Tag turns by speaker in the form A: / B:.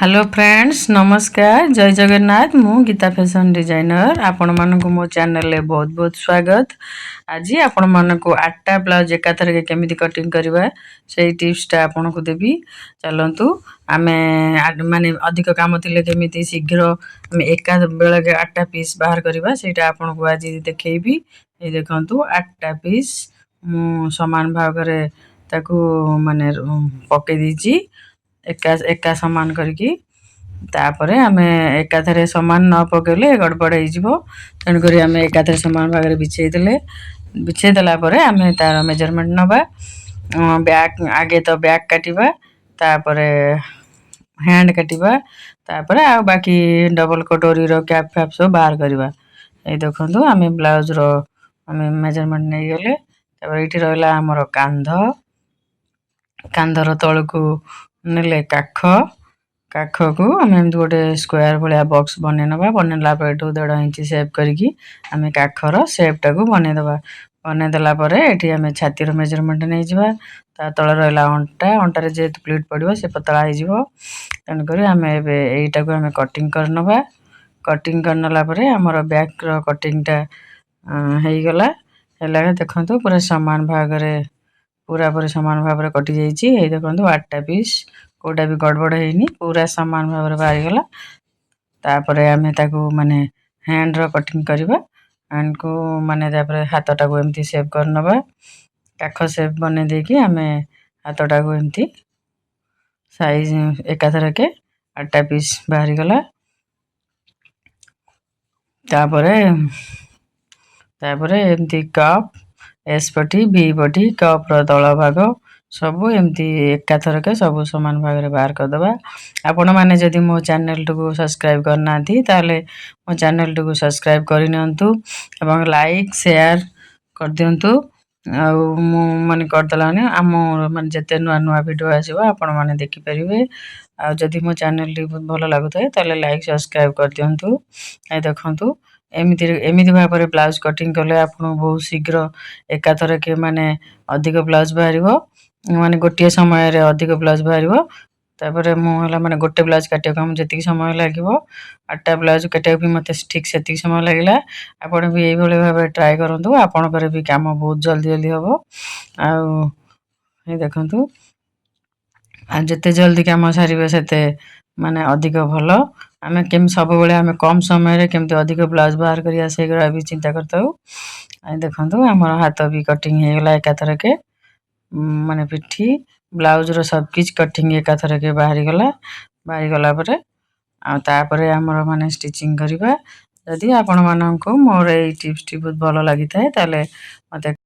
A: Hello friends नमस्कार जय जगन्नाथ मु गीता फैशन डिजाइनर आपण मानक मो चैनल ले बहुत बहुत स्वागत। आज आपण मानक 8टा ब्लाउज एकाथर के केमिति कटिंग करबा सेही टिप्सटा आपण को देबी। चलंतु आमे माने अधिक काम थिले केमिति शीघ्र आमे एका बेला के 8टा पीस बाहर करबा सेटा आपण को आज देखैबी। ए देखंतु 8टा पीस मु समान भाग रे ताकू माने पके दीची एका एका समान करके तापरे आमे एकाथरे समान न पकेले गड़बड़ हो जिवो तन करी आमे एकाथरे समान भाग रे बिछे देला परे आमे तार मेजरमेंट नबा बैक आगे तो बैक काटिबा तापरे हैंड काटिबा तापरे आ बाकी डबल कटोरी रो कैप फैप सब बाहर करबा। ए देखंतु आमे ब्लाउज रो आमे मेजरमेंट नै गेले तापरे इठी रहला हमर कांधर तळकू नेले काख को आमे एमती गोटे स्क्वायर भलिया बॉक्स बने नबा बनेला पर 1.5 इंच शेप करके आमे काखर शेप टाको बने देला परे एठी आमे छाती रो मेजरमेंट नै जिबा ता तळ रहला अंटा रे जे प्लीट पडिबो से पतला हो जिवो तन करी आमे एटा को आमे कटिंग करनबा कटिंग करनला परे हमर बैक रो कटिंग टा हेई गला हेला देखंतु पूरा समान भाग रे पूरा पर समान भाव रे कटि जाईची। ए देखंतु 8टा पीस कोटा भी गड़बड़ हेनी पूरा समान भाव रे बाहरी गला तापरे आमे ताकू माने हैंड रो कटिंग करबा हैंड को माने तापरे हाथ टाको एमती शेप करनबा काख शेप बने देकी आमे हाथ टाको एमती साइज एकाथर के 8टा पीस बाहरी गला तापरे एमती कप एस पटी बी पटी कप रो तळ भाग सब एमती एकाथर के सब समान भाग रे बाहर कर दबा। आपण माने जदी मो चैनल को सब्सक्राइब करना थी ताले मो चैनल को सब्सक्राइब करिनंतु एवं लाइक शेयर कर दियंतु आ मु माने कर दलाने हम माने जते नुआ नुआ वीडियो आसीबा आपण माने देखि परिबे आ जदी मो चैनल बहुत भलो लागुतै ताले लाइक सब्सक्राइब कर दियंतु। ए देखंतु एमिति भाबरे ब्लाउज कटिंग करले आपण बहुत शीघ्र एकाथर के माने अधिक ब्लाउज बाहरिबो माने गोटिए समय रे अधिक ब्लाउज बाहरिबो तापरे मु हला माने गोटे ब्लाउज काटे कम जति समय लागिवो 8टा ब्लाउज काटे भी मते ठीक सेति समय लागिला आपण भी एई भले भाबे ट्राई करंतु आपण करे भी काम बहुत जल्दी जल्दी हबो आ ए देखंतु आ जते जल्दी काम सारिबे सेते माने अधिक भलो आमे केम सब बेले आमे कम समय रे केमते अधिक ब्लाउज बाहर करिया सेगरा भी चिंता करताउ। आ देखंतु हमर हाथ भी कटिंग हे गेला एकाथर के माने पिठी ब्लाउज रो सब किछ कटिंग एकाथर के बाहरी गला परे आ तापरे हमर माने स्टिचिंग करबा जदी आपण मानन को मोर ए टिप्स टी बहुत भलो लागि थाए ताले मते